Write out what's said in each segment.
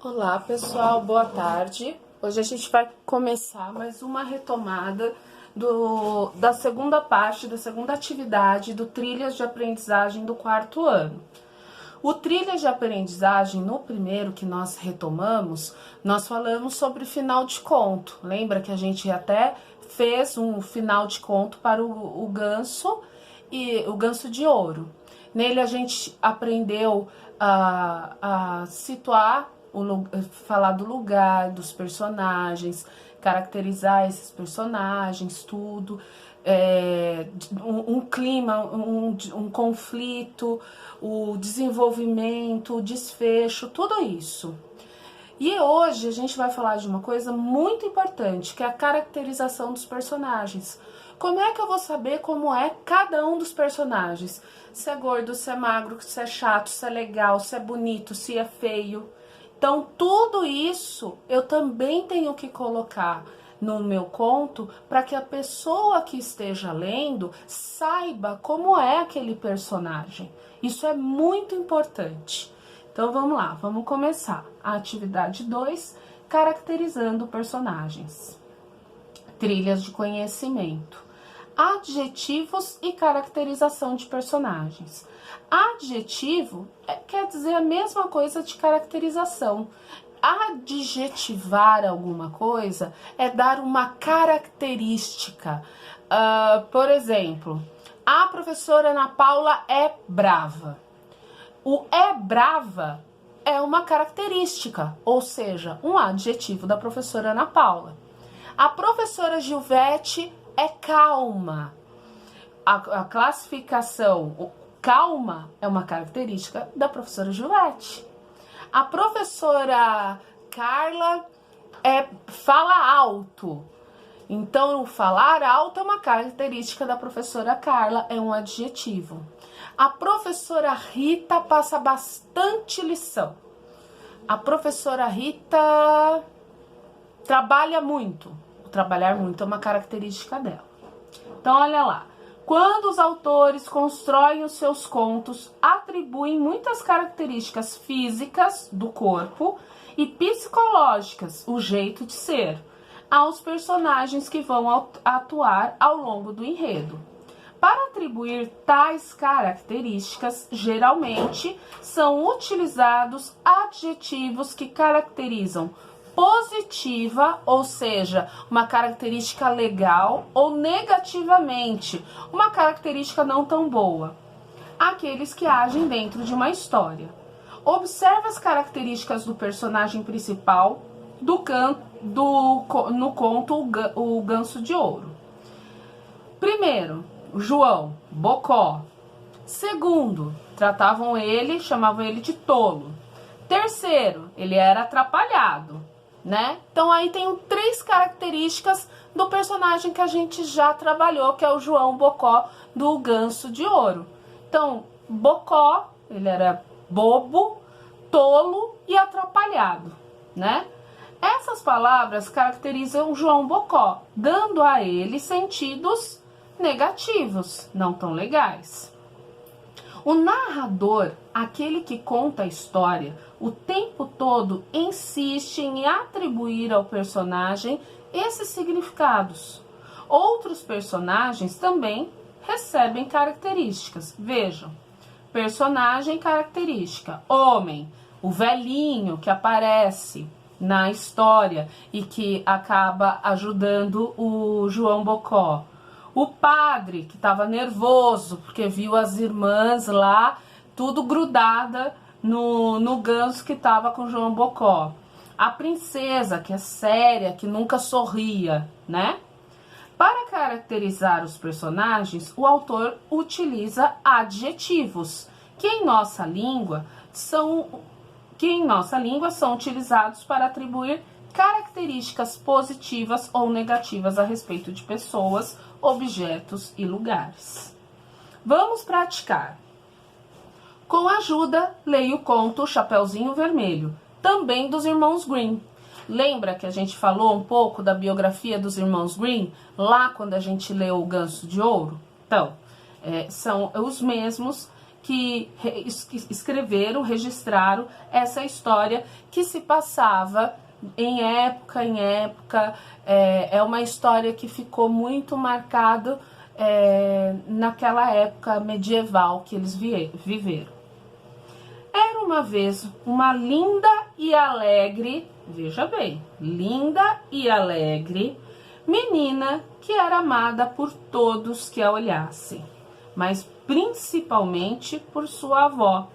Olá pessoal, boa tarde. Hoje a gente vai começar mais uma retomada da segunda parte, da segunda atividade do Trilhas de Aprendizagem do quarto ano. O Trilhas de Aprendizagem, no primeiro que nós retomamos, nós falamos sobre final de conto. Lembra que a gente até fez um final de conto para o ganso e o ganso de ouro. Nele a gente aprendeu a situar, falar do lugar, dos personagens, caracterizar esses personagens, tudo, um clima, um conflito, o desenvolvimento, o desfecho, tudo isso. E hoje a gente vai falar de uma coisa muito importante, que é a caracterização dos personagens. Como é que eu vou saber como é cada um dos personagens? Se é gordo, se é magro, se é chato, se é legal, se é bonito, se é feio. Então, tudo isso eu também tenho que colocar no meu conto para que a pessoa que esteja lendo saiba como é aquele personagem. Isso é muito importante. Então, vamos lá, vamos começar. A atividade 2, caracterizando personagens. Trilhas de conhecimento. Adjetivos e caracterização de personagens. Adjetivo quer dizer a mesma coisa de caracterização. Adjetivar alguma coisa é dar uma característica. Por exemplo, a professora Ana Paula é brava. O é brava é uma característica, ou seja, um adjetivo da professora Ana Paula. A professora Gilvete é calma. A classificação calma é uma característica da professora Gilvete. A professora Carla fala alto. Então, o falar alto é uma característica da professora Carla, é um adjetivo. A professora Rita passa bastante lição. A professora Rita trabalha muito. Trabalhar muito é uma característica dela. Então, olha lá. Quando os autores constroem os seus contos, atribuem muitas características físicas do corpo e psicológicas, o jeito de ser, aos personagens que vão atuar ao longo do enredo. Para atribuir tais características, geralmente são utilizados adjetivos que caracterizam positiva, ou seja, uma característica legal, ou negativamente, uma característica não tão boa, aqueles que agem dentro de uma história. Observe as características do personagem principal no conto O Ganso de Ouro. Primeiro, João, bocó. Segundo, chamavam ele de tolo. Terceiro, ele era atrapalhado, né? Então aí tem 3 características do personagem que a gente já trabalhou, que é o João Bocó do Ganso de Ouro. Então, bocó, ele era bobo, tolo e atrapalhado, né? Essas palavras caracterizam o João Bocó, dando a ele sentidos negativos, não tão legais. O narrador, aquele que conta a história, o tempo todo insiste em atribuir ao personagem esses significados. Outros personagens também recebem características. Vejam, personagem característica, homem, o velhinho que aparece na história e que acaba ajudando o João Bocó. O padre, que estava nervoso, porque viu as irmãs lá, tudo grudada no ganso que estava com o João Bocó. A princesa, que é séria, que nunca sorria, né? Para caracterizar os personagens, o autor utiliza adjetivos, que em nossa língua são utilizados para atribuir características positivas ou negativas a respeito de pessoas, objetos e lugares. Vamos praticar. Com ajuda, leia o conto O Chapeuzinho Vermelho, também dos irmãos Grimm. Lembra que a gente falou um pouco da biografia dos irmãos Grimm, lá quando a gente leu O Ganso de Ouro? Então, são os mesmos que escreveram, registraram essa história que se passava em época em época. É uma história que ficou muito marcada naquela época medieval que eles viveram. Era uma vez uma linda e alegre, veja bem, linda e alegre menina que era amada por todos que a olhassem, mas principalmente por sua avó.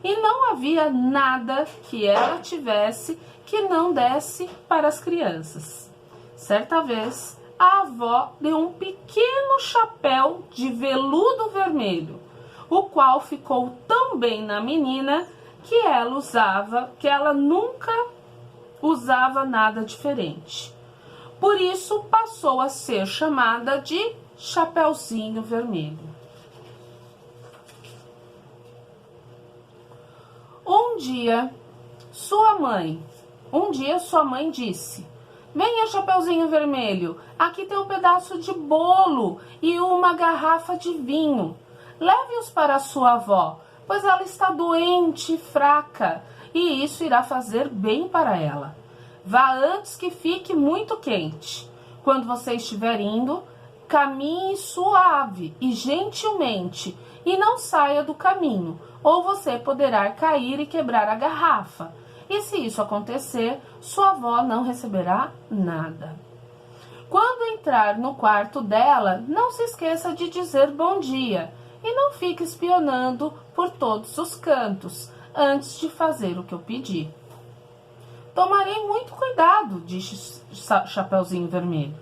E não havia nada que ela tivesse que não desse para as crianças. Certa vez, a avó deu um pequeno chapéu de veludo vermelho, o qual ficou tão bem na menina que ela nunca usava nada diferente. Por isso passou a ser chamada de Chapeuzinho Vermelho. Um dia sua mãe disse: "Venha, Chapeuzinho Vermelho, aqui tem um pedaço de bolo e uma garrafa de vinho. Leve-os para sua avó, pois ela está doente e fraca, e isso irá fazer bem para ela. Vá antes que fique muito quente. Quando você estiver indo, caminhe suave e gentilmente, e não saia do caminho, ou você poderá cair e quebrar a garrafa. E se isso acontecer, sua avó não receberá nada. Quando entrar no quarto dela, não se esqueça de dizer bom dia, e não fique espionando por todos os cantos antes de fazer o que eu pedi." "Tomarei muito cuidado", disse Chapeuzinho Vermelho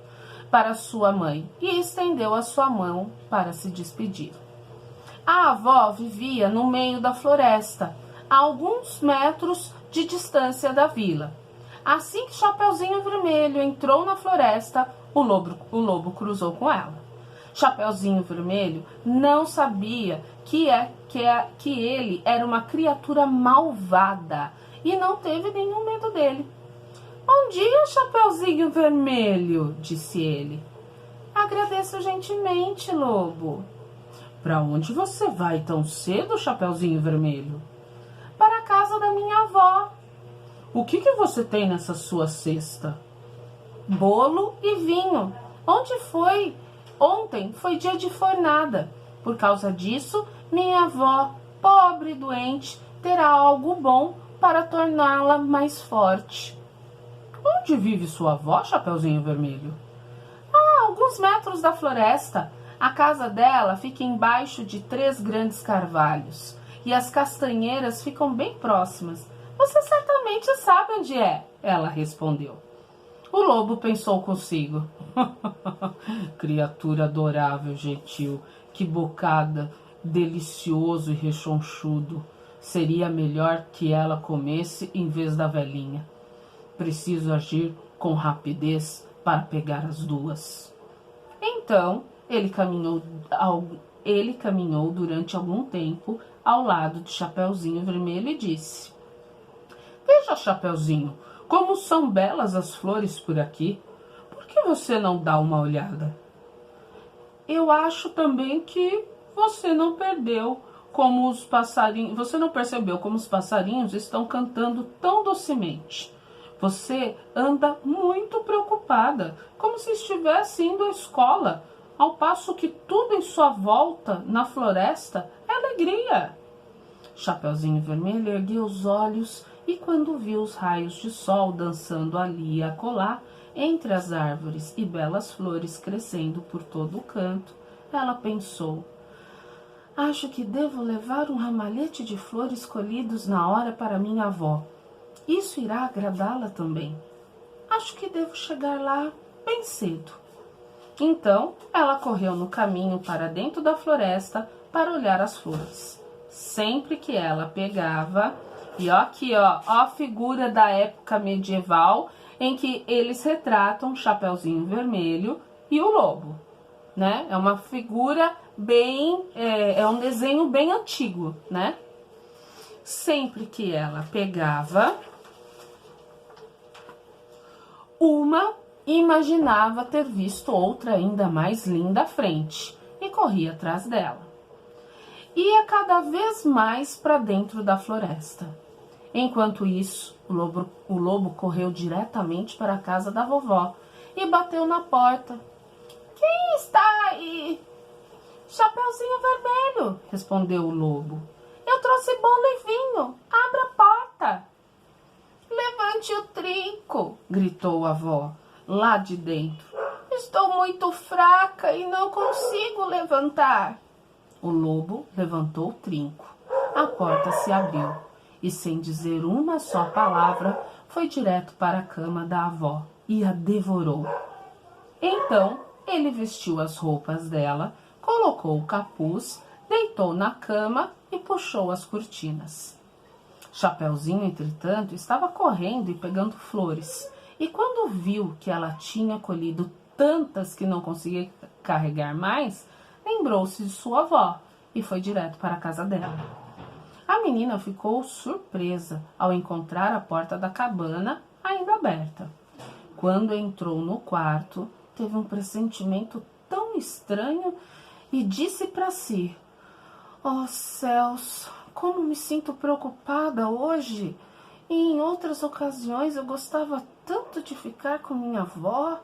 para sua mãe, e estendeu a sua mão para se despedir. A avó vivia no meio da floresta, a alguns metros de distância da vila. Assim que Chapeuzinho Vermelho entrou na floresta, o lobo cruzou com ela. Chapeuzinho Vermelho não sabia que ele era uma criatura malvada e não teve nenhum medo dele. "Bom dia, Chapeuzinho Vermelho", disse ele. "Agradeço gentilmente, lobo." "Para onde você vai tão cedo, Chapeuzinho Vermelho?" "Para a casa da minha avó." "O que você tem nessa sua cesta?" "Bolo e vinho. Ontem foi dia de fornada. Por causa disso, minha avó, pobre e doente, terá algo bom para torná-la mais forte." "Onde vive sua avó, Chapeuzinho Vermelho?" "A alguns metros da floresta. A casa dela fica embaixo de 3 grandes carvalhos, e as castanheiras ficam bem próximas. Você certamente sabe onde é", ela respondeu. O lobo pensou consigo: "Criatura adorável, gentil, que bocada, delicioso e rechonchudo. Seria melhor que ela comesse em vez da velhinha. Preciso agir com rapidez para pegar as duas." Então, ele caminhou durante algum tempo ao lado de Chapeuzinho Vermelho e disse: "Veja, Chapeuzinho, como são belas as flores por aqui. Por que você não dá uma olhada?" "Eu acho também que você não percebeu como os passarinhos estão cantando tão docemente. Você anda muito preocupada, como se estivesse indo à escola, ao passo que tudo em sua volta na floresta é alegria." Chapeuzinho Vermelho ergueu os olhos e, quando viu os raios de sol dançando ali e acolá, entre as árvores e belas flores crescendo por todo o canto, ela pensou: "Acho que devo levar um ramalhete de flores colhidos na hora para minha avó. Isso irá agradá-la também. Acho que devo chegar lá bem cedo." Então, ela correu no caminho para dentro da floresta para olhar as flores. Sempre que ela pegava, e aqui a figura da época medieval em que eles retratam Chapeuzinho Vermelho e o lobo, né? É uma figura bem, é um desenho bem antigo, né? Sempre que ela pegava uma, imaginava ter visto outra ainda mais linda à frente e corria atrás dela. ia cada vez mais para dentro da floresta. Enquanto isso, o lobo correu diretamente para a casa da vovó e bateu na porta. Quem está aí? Chapeuzinho Vermelho, respondeu o lobo. Eu trouxe bolo e vinho. Abra a porta. Levante o trinco, gritou a avó, lá de dentro. Estou muito fraca e não consigo levantar. O lobo levantou o trinco. A porta se abriu e, sem dizer uma só palavra, foi direto para a cama da avó e a devorou. Então, ele vestiu as roupas dela, colocou o capuz, deitou na cama e puxou as cortinas. Chapeuzinho, entretanto, estava correndo e pegando flores, e quando viu que ela tinha colhido tantas que não conseguia carregar mais, lembrou-se de sua avó e foi direto para a casa dela. A menina ficou surpresa ao encontrar a porta da cabana ainda aberta. Quando entrou no quarto, teve um pressentimento tão estranho e disse para si: Oh céus, como me sinto preocupada hoje! E em outras ocasiões eu gostava tanto de ficar com minha avó.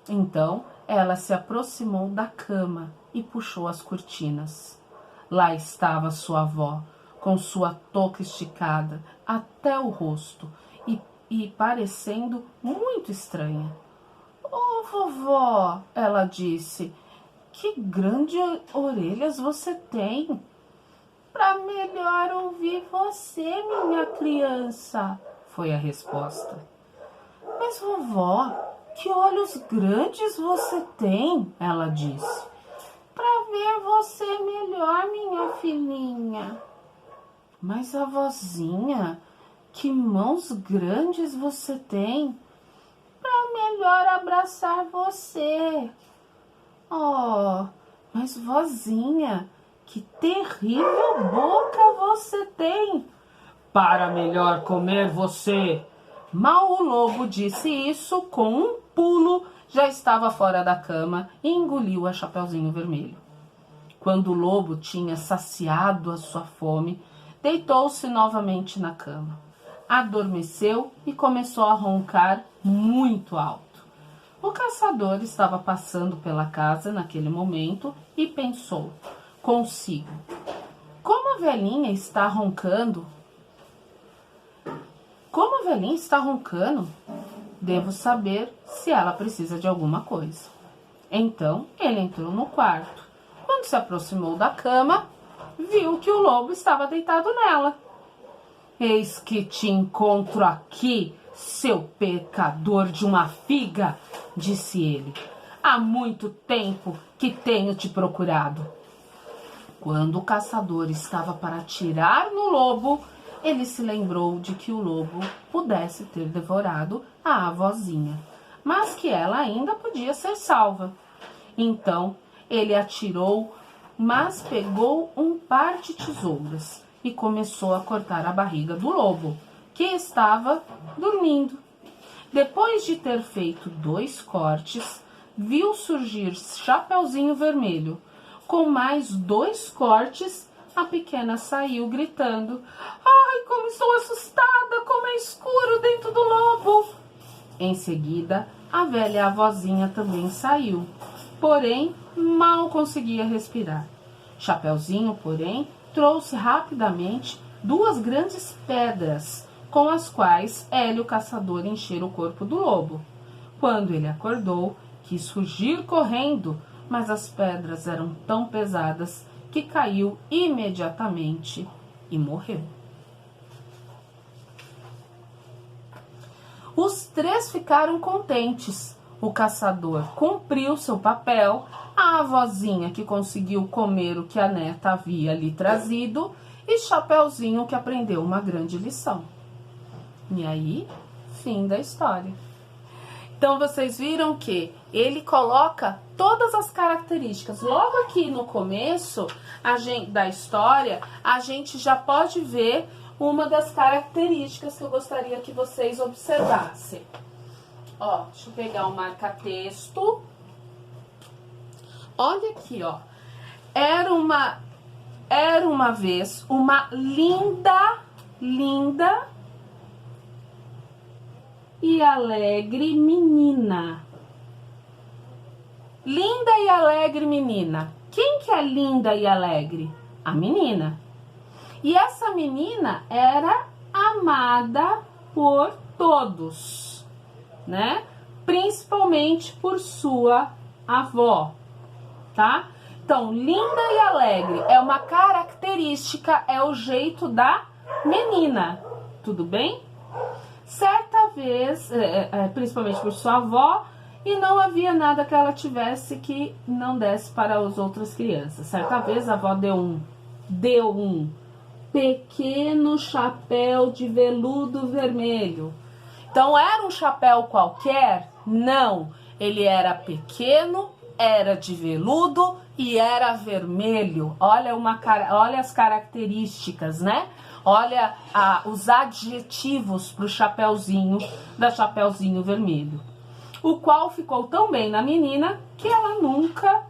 Então ela se aproximou da cama e puxou as cortinas. Lá estava sua avó, com sua touca esticada até o rosto e parecendo muito estranha. Oh, vovó, ela disse, que grandes orelhas você tem. Para melhor ouvir você, minha criança, foi a resposta. Mas, vovó, que olhos grandes você tem, ela disse. Para ver você melhor, minha filhinha. Mas, a vozinha, que mãos grandes você tem. Para melhor abraçar você. Oh, mas vozinha, que terrível boca você tem. Para melhor comer você. Mal o lobo disse isso, com um pulo, já estava fora da cama e engoliu a Chapeuzinho Vermelho. Quando o lobo tinha saciado a sua fome, deitou-se novamente na cama. Adormeceu e começou a roncar muito alto. O caçador estava passando pela casa naquele momento e pensou consigo: como a velhinha está roncando? Como a velhinha está roncando? Devo saber se ela precisa de alguma coisa. Então ele entrou no quarto. Quando se aproximou da cama, viu que o lobo estava deitado nela. Eis que te encontro aqui, seu pecador de uma figa, disse ele. Há muito tempo que tenho te procurado. Quando o caçador estava para atirar no lobo, ele se lembrou de que o lobo pudesse ter devorado a avózinha, mas que ela ainda podia ser salva. Então ele atirou, mas pegou um par de tesouras e começou a cortar a barriga do lobo, que estava dormindo. Depois de ter feito 2 cortes, viu surgir Chapeuzinho Vermelho. Com mais 2 cortes, a pequena saiu gritando: Ai, como estou assustada, como é escuro dentro do lobo! Em seguida, a velha avózinha também saiu, porém, mal conseguia respirar. Chapeuzinho, porém, trouxe rapidamente 2 grandes pedras, com as quais Hélio Caçador enchera o corpo do lobo. Quando ele acordou, quis fugir correndo, mas as pedras eram tão pesadas que caiu imediatamente e morreu. Os 3 ficaram contentes. O caçador cumpriu seu papel, a avózinha que conseguiu comer o que a neta havia lhe trazido e Chapeuzinho que aprendeu uma grande lição. E aí, fim da história. Então, vocês viram que ele coloca todas as características. Logo aqui no começo da história, a gente já pode ver uma das características que eu gostaria que vocês observassem. Ó, deixa eu pegar o marca-texto. Olha aqui, ó. Era uma vez uma linda e alegre menina. Linda e alegre menina. Quem que é linda e alegre? A menina. E essa menina era amada por todos, né? Principalmente por sua avó, tá? Então, linda e alegre é uma característica, é o jeito da menina, tudo bem? Certa vez, principalmente por sua avó, e não havia nada que ela tivesse que não desse para as outras crianças. Certa vez a avó deu um pequeno chapéu de veludo vermelho. Então era um chapéu qualquer? Não, ele era pequeno, era de veludo e era vermelho. Olha as características, né? Olha os adjetivos para o chapéuzinho, da Chapeuzinho Vermelho. O qual ficou tão bem na menina que ela nunca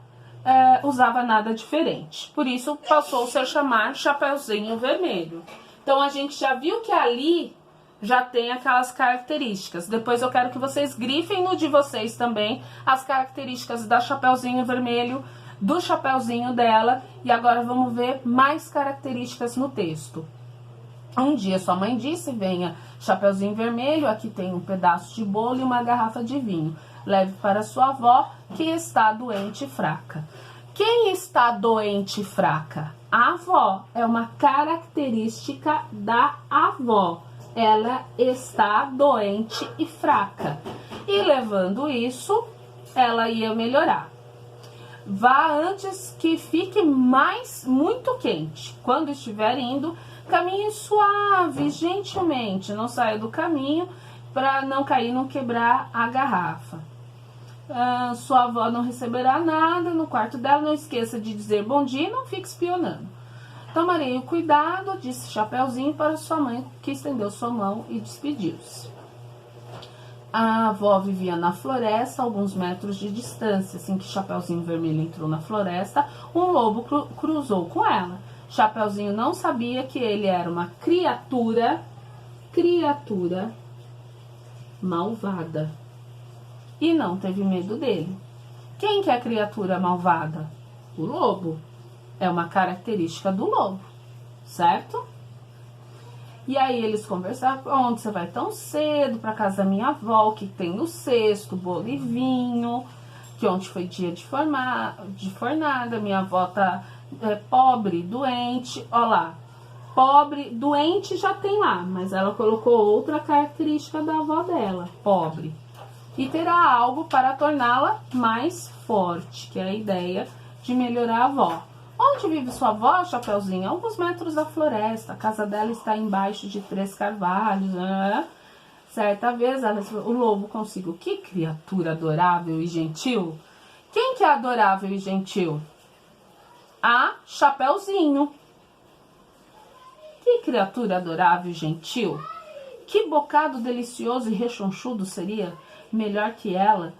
usava nada diferente. Por isso passou a ser chamar Chapeuzinho Vermelho. Então a gente já viu que ali já tem aquelas características. Depois eu quero que vocês grifem no de vocês também as características da Chapeuzinho Vermelho, do chapeuzinho dela. E agora vamos ver mais características no texto. Um dia sua mãe disse: venha, Chapeuzinho Vermelho, aqui tem um pedaço de bolo e uma garrafa de vinho. Leve para sua avó, que está doente e fraca. Quem está doente e fraca? A avó. É uma característica da avó. Ela está doente e fraca. E levando isso, ela ia melhorar. Vá antes que fique muito quente. Quando estiver indo, caminhe suave, gentilmente. Não saia do caminho para não cair, não quebrar a garrafa. Sua avó não receberá nada no quarto dela. Não esqueça de dizer bom dia e não fique espionando. Tomarei o cuidado, disse Chapeuzinho para sua mãe, que estendeu sua mão e despediu-se. A avó vivia na floresta, a alguns metros de distância. Assim que Chapeuzinho Vermelho entrou na floresta, um lobo cruzou com ela. Chapeuzinho não sabia que ele era uma criatura malvada. E não teve medo dele. Quem que é a criatura malvada? O lobo. É uma característica do lobo, certo? E aí eles conversaram: onde você vai tão cedo? Para casa da minha avó, que tem no cesto, bolo e vinho, que ontem foi dia de fornada, minha avó tá pobre, doente. Ó lá, pobre, doente já tem lá, mas ela colocou outra característica da avó dela, pobre. E terá algo para torná-la mais forte, que é a ideia de melhorar a avó. Onde vive sua avó, Chapeuzinho? A alguns metros da floresta. A casa dela está embaixo de 3 carvalhos. Certa vez, o lobo conseguiu. Que criatura adorável e gentil. Quem que é adorável e gentil? A Chapeuzinho. Que criatura adorável e gentil. Que bocado delicioso e rechonchudo seria melhor que ela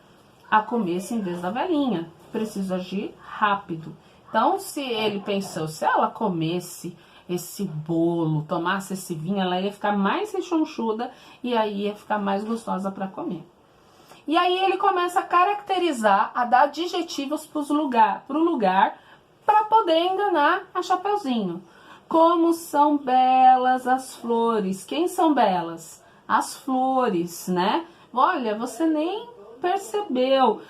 a comesse em vez da velhinha. Preciso agir rápido. Então, se ele pensou, se ela comesse esse bolo, tomasse esse vinho, ela ia ficar mais rechonchuda e aí ia ficar mais gostosa para comer. E aí ele começa a caracterizar, a dar adjetivos para o lugar para poder enganar a Chapeuzinho. Como são belas as flores. Quem são belas? As flores, né? Olha, você nem percebeu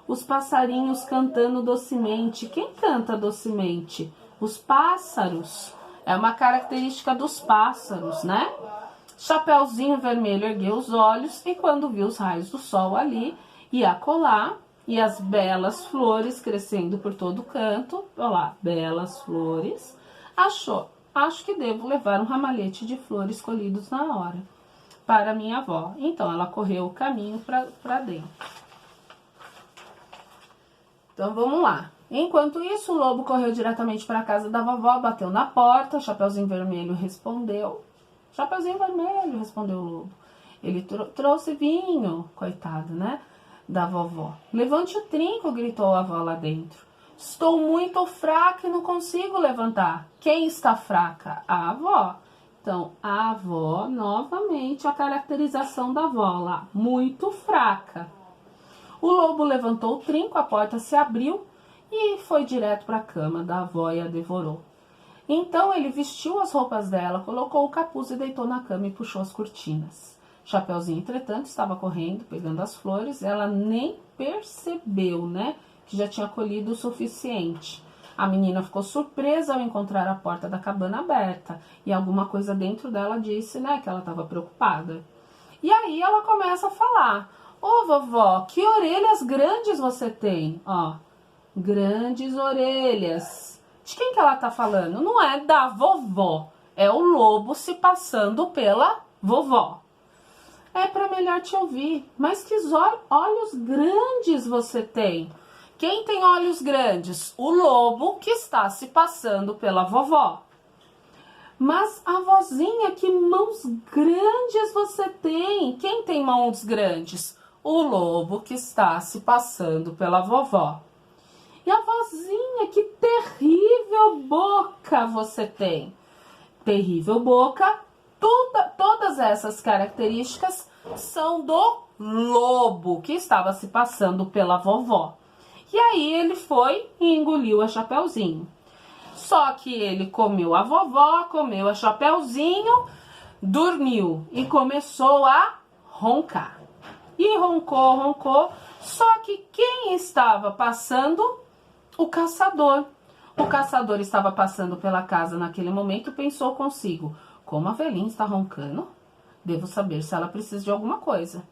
os passarinhos cantando docemente. Quem canta docemente? Os pássaros. É uma característica dos pássaros, né? Chapeuzinho Vermelho ergueu os olhos e quando viu os raios do sol ali e acolá, e as belas flores crescendo por todo canto, olha lá, belas flores, acho que devo levar um ramalhete de flores colhidos na hora para minha avó. Então, ela correu o caminho para dentro. Então, vamos lá. Enquanto isso, o lobo correu diretamente para a casa da vovó, bateu na porta, Chapeuzinho Vermelho respondeu. Chapeuzinho Vermelho, respondeu o lobo. Ele trouxe vinho, coitado, né, da vovó. Levante o trinco, gritou a avó lá dentro. Estou muito fraca e não consigo levantar. Quem está fraca? A avó. Então, a avó, novamente, a caracterização da avó lá, muito fraca. O lobo levantou o trinco, a porta se abriu e foi direto para a cama da avó e a devorou. Então, ele vestiu as roupas dela, colocou o capuz e deitou na cama e puxou as cortinas. Chapeuzinho, entretanto, estava correndo, pegando as flores, ela nem percebeu, né, que já tinha colhido o suficiente. A menina ficou surpresa ao encontrar a porta da cabana aberta e alguma coisa dentro dela disse, né, que ela estava preocupada. E aí ela começa a falar: ô vovó, que orelhas grandes você tem, ó, grandes orelhas. De quem que ela tá falando? Não é da vovó, é o lobo se passando pela vovó. É para melhor te ouvir, mas que olhos grandes você tem. Quem tem olhos grandes? O lobo que está se passando pela vovó. Mas a vozinha, que mãos grandes você tem? Quem tem mãos grandes? O lobo que está se passando pela vovó. E a vozinha, que terrível boca você tem? Terrível boca, todas essas características são do lobo que estava se passando pela vovó. E aí ele foi e engoliu a Chapeuzinho. Só que ele comeu a vovó, comeu a Chapeuzinho, dormiu e começou a roncar. E roncou, roncou. Só que quem estava passando? O caçador. O caçador estava passando pela casa naquele momento e pensou consigo: como a velhinha está roncando, devo saber se ela precisa de alguma coisa.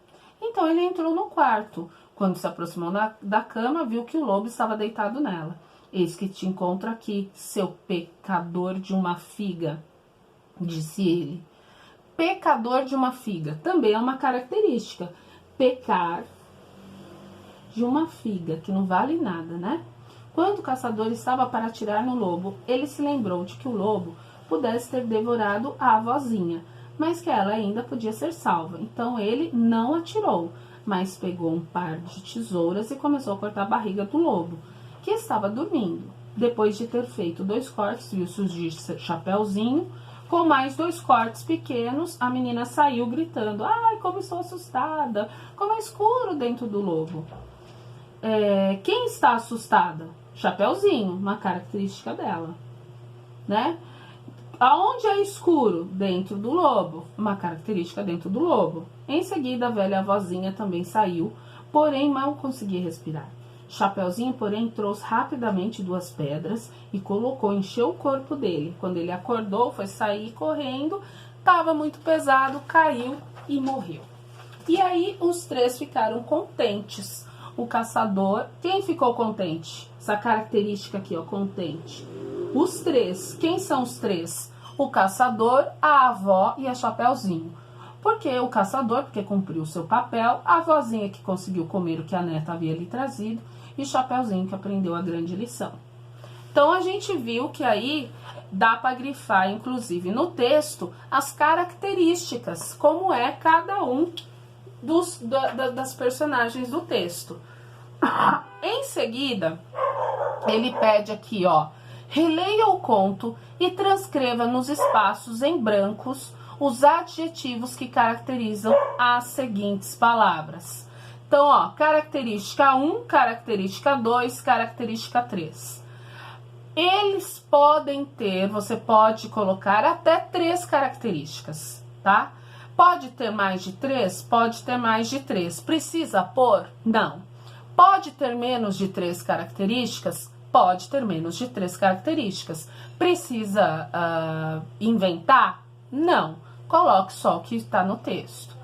Então ele entrou no quarto. Quando se aproximou da cama, viu que o lobo estava deitado nela. Eis que te encontro aqui, seu pecador de uma figa, disse ele. Pecador de uma figa também é uma característica. Pecar de uma figa, que não vale nada, né? Quando o caçador estava para atirar no lobo, ele se lembrou de que o lobo pudesse ter devorado a avózinha, mas que ela ainda podia ser salva. Então ele não atirou, mas pegou um par de tesouras e começou a cortar a barriga do lobo, que estava dormindo. Depois de ter feito 2 cortes, viu surgir Chapeuzinho. Com mais 2 cortes pequenos, a menina saiu gritando: ai, como estou assustada, como é escuro dentro do lobo. Quem está assustada? Chapeuzinho, uma característica dela, né? Aonde é escuro? Dentro do lobo, uma característica dentro do lobo. Em seguida, a velha vozinha também saiu, porém mal conseguia respirar. Chapeuzinho, porém, trouxe rapidamente 2 pedras e colocou, encheu o corpo dele. Quando ele acordou, foi sair correndo, estava muito pesado, caiu e morreu. E aí os 3 ficaram contentes. O caçador, quem ficou contente? Essa característica aqui, ó, contente. Os 3, quem são os 3? O caçador, a avó e a Chapeuzinho. Porque o caçador, porque cumpriu o seu papel, a avózinha que conseguiu comer o que a neta havia lhe trazido, e Chapeuzinho que aprendeu a grande lição. Então a gente viu que aí dá para grifar, inclusive no texto, as características, como é cada um das personagens do texto. Em seguida, ele pede aqui, ó, releia o conto e transcreva nos espaços em brancos os adjetivos que caracterizam as seguintes palavras. Então, ó, característica 1, característica 2, característica 3. Eles podem ter, você pode colocar até 3 características, tá? Pode ter mais de 3? Pode ter mais de 3. Precisa pôr? Não. Pode ter menos de 3 características? Pode ter menos de 3 características. Precisa inventar? Não. Coloque só o que está no texto.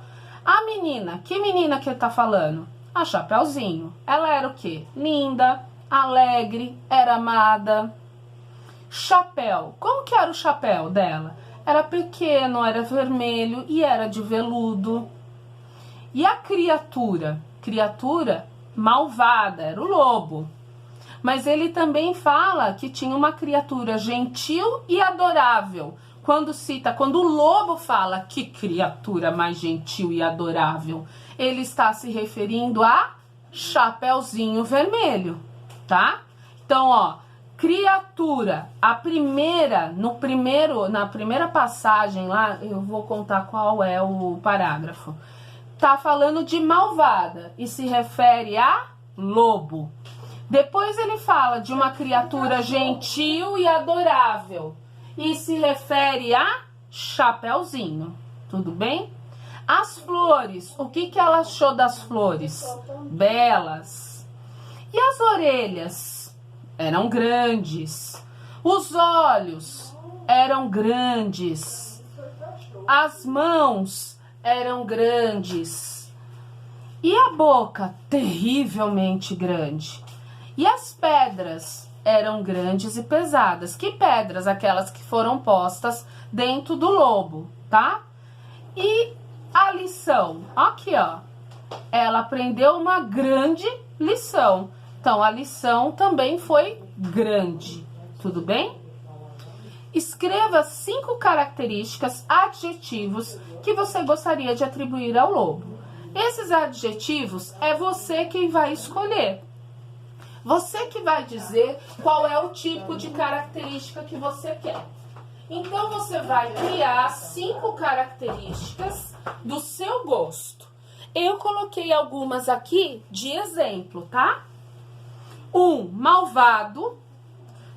A menina, que menina que ele tá falando? A Chapeuzinho. Ela era o quê? Linda, alegre, era amada. Chapéu. Como que era o chapéu dela? Era pequeno, era vermelho e era de veludo. E a criatura? Criatura malvada, era o lobo. Mas ele também fala que tinha uma criatura gentil e adorável. Quando o lobo fala que criatura mais gentil e adorável, ele está se referindo a Chapeuzinho Vermelho, tá? Então, ó, criatura, na primeira passagem lá, eu vou contar qual é o parágrafo. Tá falando de malvada e se refere a lobo. Depois ele fala de uma criatura gentil e adorável e se refere a Chapeuzinho. Tudo bem? As flores, o que ela achou das flores? Belas. E as orelhas? Eram grandes. Os olhos eram grandes. As mãos eram grandes. E a boca? Terrivelmente grande. E as pedras eram grandes e pesadas. Que pedras? Aquelas que foram postas dentro do lobo, tá? E a lição? Aqui, ó. Ela aprendeu uma grande lição. Então, a lição também foi grande. Tudo bem? Escreva 5 características, adjetivos que você gostaria de atribuir ao lobo. Esses adjetivos é você quem vai escolher. Você que vai dizer qual é o tipo de característica que você quer. Então, você vai criar 5 características do seu gosto. Eu coloquei algumas aqui de exemplo, tá? 1, malvado.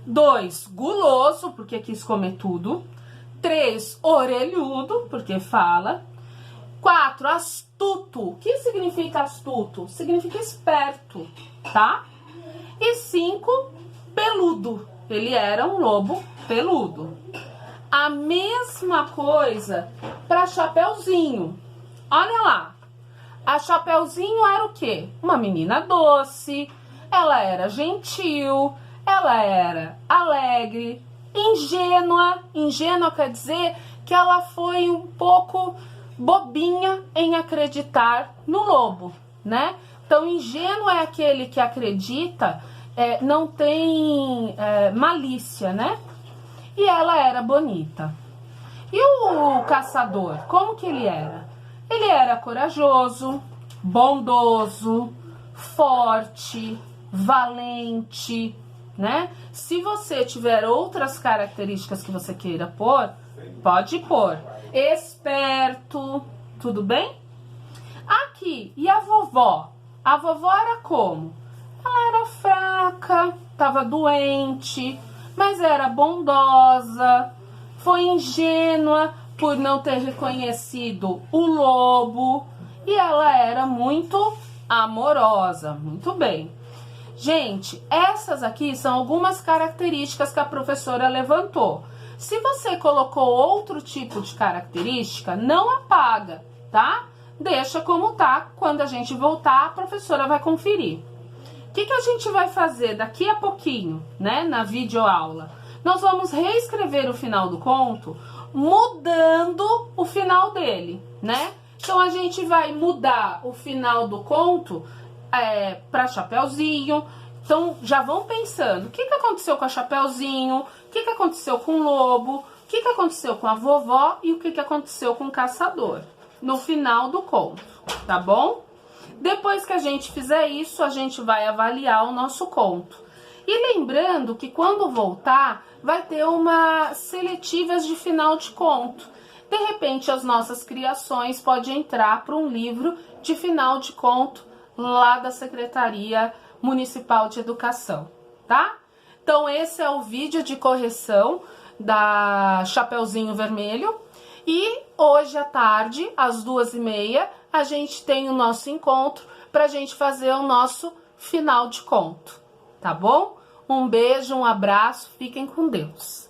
2, guloso, porque quis comer tudo. 3, orelhudo, porque fala. 4, astuto. O que significa astuto? Significa esperto, tá? E 5, peludo. Ele era um lobo peludo. A mesma coisa para Chapeuzinho. Olha lá. A Chapeuzinho era o quê? Uma menina doce, ela era gentil, ela era alegre, ingênua. Ingênua quer dizer que ela foi um pouco bobinha em acreditar no lobo, né? Então, ingênuo é aquele que acredita, não tem malícia, né? E ela era bonita. E o caçador, como que ele era? Ele era corajoso, bondoso, forte, valente, né? Se você tiver outras características que você queira pôr, pode pôr. Esperto, tudo bem? Aqui, e a vovó? A vovó era como? Ela era fraca, estava doente, mas era bondosa, foi ingênua por não ter reconhecido o lobo e ela era muito amorosa. Muito bem. Gente, essas aqui são algumas características que a professora levantou. Se você colocou outro tipo de característica, não apaga, tá? Deixa como tá. Quando a gente voltar, a professora vai conferir. O que a gente vai fazer daqui a pouquinho, né, na videoaula? Nós vamos reescrever o final do conto, mudando o final dele, né? Então, a gente vai mudar o final do conto para Chapeuzinho. Então, já vão pensando, o que aconteceu com a Chapeuzinho? O que aconteceu com o lobo? O que aconteceu com a vovó? E o que aconteceu com o caçador? No final do conto, tá bom? Depois que a gente fizer isso, a gente vai avaliar o nosso conto. E lembrando que quando voltar, vai ter uma seletivas de final de conto. De repente, as nossas criações podem entrar para um livro de final de conto lá da Secretaria Municipal de Educação, tá? Então, esse é o vídeo de correção da Chapeuzinho Vermelho. E hoje à tarde, às 2h30, a gente tem o nosso encontro para a gente fazer o nosso final de conto, tá bom? Um beijo, um abraço, fiquem com Deus.